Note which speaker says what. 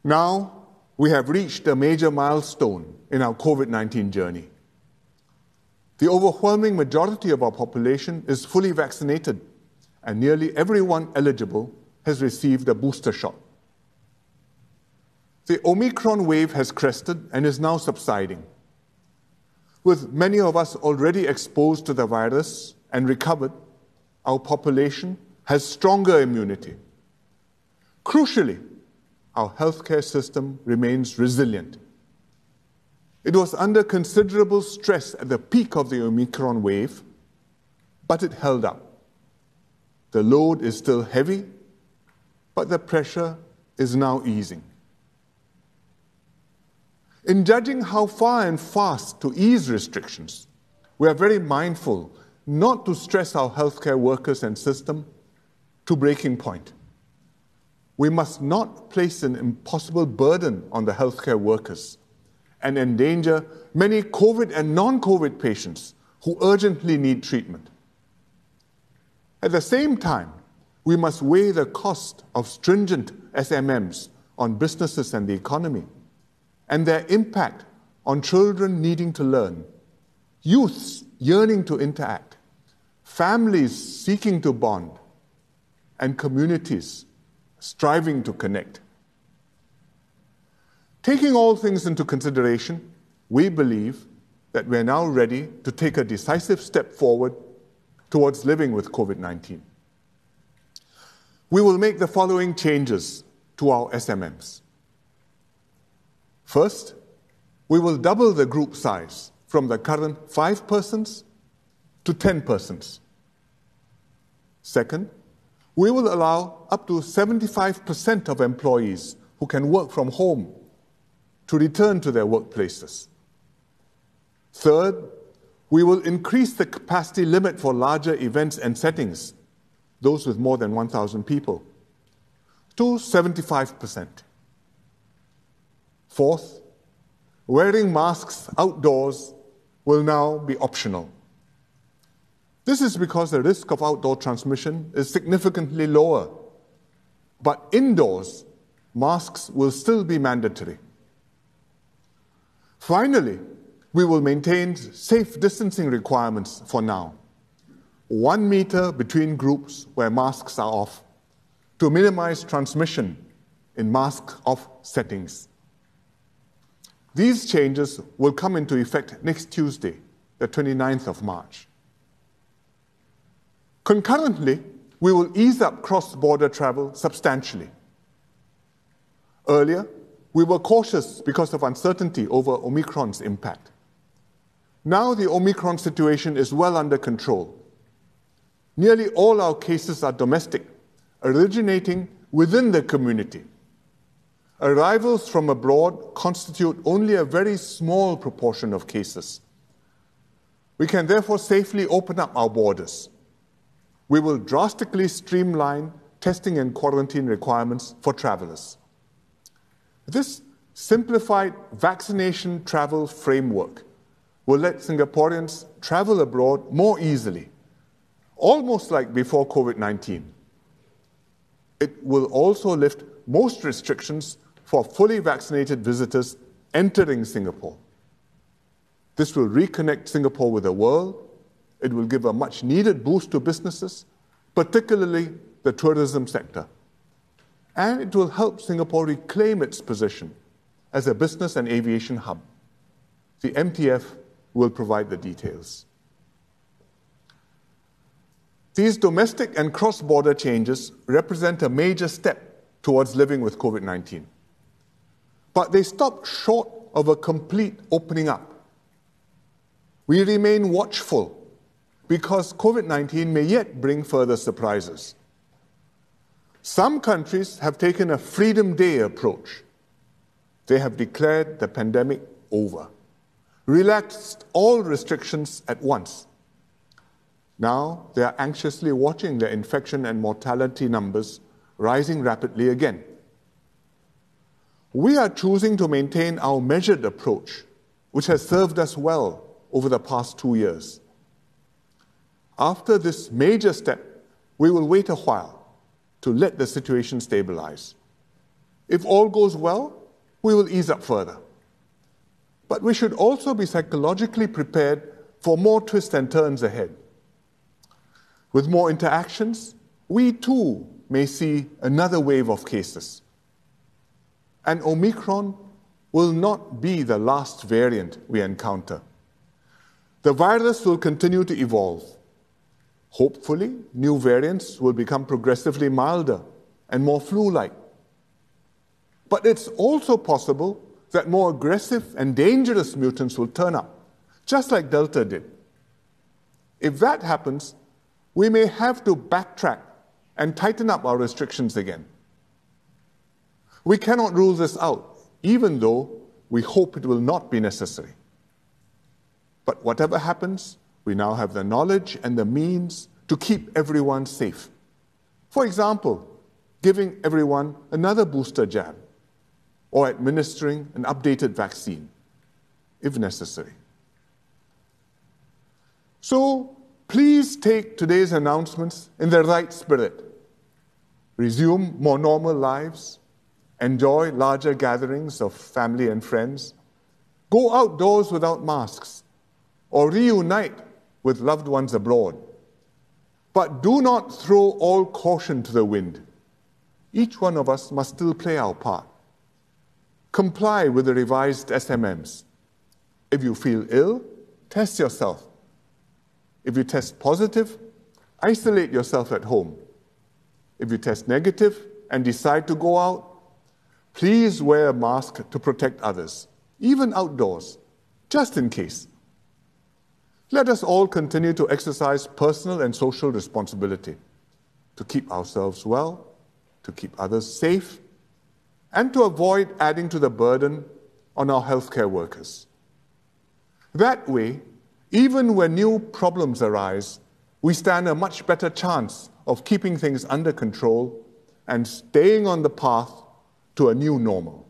Speaker 1: Now, we have reached a major milestone in our COVID-19 journey. The overwhelming majority of our population is fully vaccinated, and nearly everyone eligible has received a booster shot. The Omicron wave has crested and is now subsiding. With many of us already exposed to the virus and recovered, our population has stronger immunity. Crucially, our healthcare system remains resilient. It was under considerable stress at the peak of the Omicron wave, but it held up. The load is still heavy, but the pressure is now easing. In judging how far and fast to ease restrictions, we are very mindful not to stress our healthcare workers and system to breaking point. We must not place an impossible burden on the healthcare workers and endanger many COVID and non-COVID patients who urgently need treatment. At the same time, we must weigh the cost of stringent SMMs on businesses and the economy, and their impact on children needing to learn, youths yearning to interact, families seeking to bond, and communities striving to connect. Taking all things into consideration, we believe that we are now ready to take a decisive step forward towards living with COVID-19. We will make the following changes to our SMMs. First, we will double the group size from the current 5 persons to 10 persons. Second, we will allow up to 75% of employees who can work from home to return to their workplaces. Third, we will increase the capacity limit for larger events and settings, those with more than 1,000 people, to 75%. Fourth, wearing masks outdoors will now be optional. This is because the risk of outdoor transmission is significantly lower, but indoors, masks will still be mandatory. Finally, we will maintain safe distancing requirements for now. 1 meter between groups where masks are off to minimize transmission in mask-off settings. These changes will come into effect next Tuesday, the 29th of March. Concurrently, we will ease up cross-border travel substantially. Earlier, we were cautious because of uncertainty over Omicron's impact. Now the Omicron situation is well under control. Nearly all our cases are domestic, originating within the community. Arrivals from abroad constitute only a very small proportion of cases. We can therefore safely open up our borders. We will drastically streamline testing and quarantine requirements for travelers. This simplified vaccination travel framework will let Singaporeans travel abroad more easily, almost like before COVID-19. It will also lift most restrictions for fully vaccinated visitors entering Singapore. This will reconnect Singapore with the world. It will give a much-needed boost to businesses, particularly the tourism sector. And it will help Singapore reclaim its position as a business and aviation hub. The MTF will provide the details. These domestic and cross-border changes represent a major step towards living with COVID-19. But they stop short of a complete opening up. We remain watchful because COVID-19 may yet bring further surprises. Some countries have taken a Freedom Day approach. They have declared the pandemic over, relaxed all restrictions at once. Now they are anxiously watching their infection and mortality numbers rising rapidly again. We are choosing to maintain our measured approach, which has served us well over the past 2 years. After this major step, we will wait a while to let the situation stabilize. If all goes well, we will ease up further. But we should also be psychologically prepared for more twists and turns ahead. With more interactions, we too may see another wave of cases. And Omicron will not be the last variant we encounter. The virus will continue to evolve. Hopefully, new variants will become progressively milder and more flu-like. But it's also possible that more aggressive and dangerous mutants will turn up, just like Delta did. If that happens, we may have to backtrack and tighten up our restrictions again. We cannot rule this out, even though we hope it will not be necessary. But whatever happens, we now have the knowledge and the means to keep everyone safe. For example, giving everyone another booster jab or administering an updated vaccine, if necessary. So please take today's announcements in the right spirit. Resume more normal lives, enjoy larger gatherings of family and friends, go outdoors without masks, or reunite with loved ones abroad. But do not throw all caution to the wind. Each one of us must still play our part. Comply with the revised SMMs. If you feel ill, test yourself. If you test positive, isolate yourself at home. If you test negative and decide to go out, please wear a mask to protect others, even outdoors, just in case. Let us all continue to exercise personal and social responsibility to keep ourselves well, to keep others safe, and to avoid adding to the burden on our healthcare workers. That way, even when new problems arise, we stand a much better chance of keeping things under control and staying on the path to a new normal.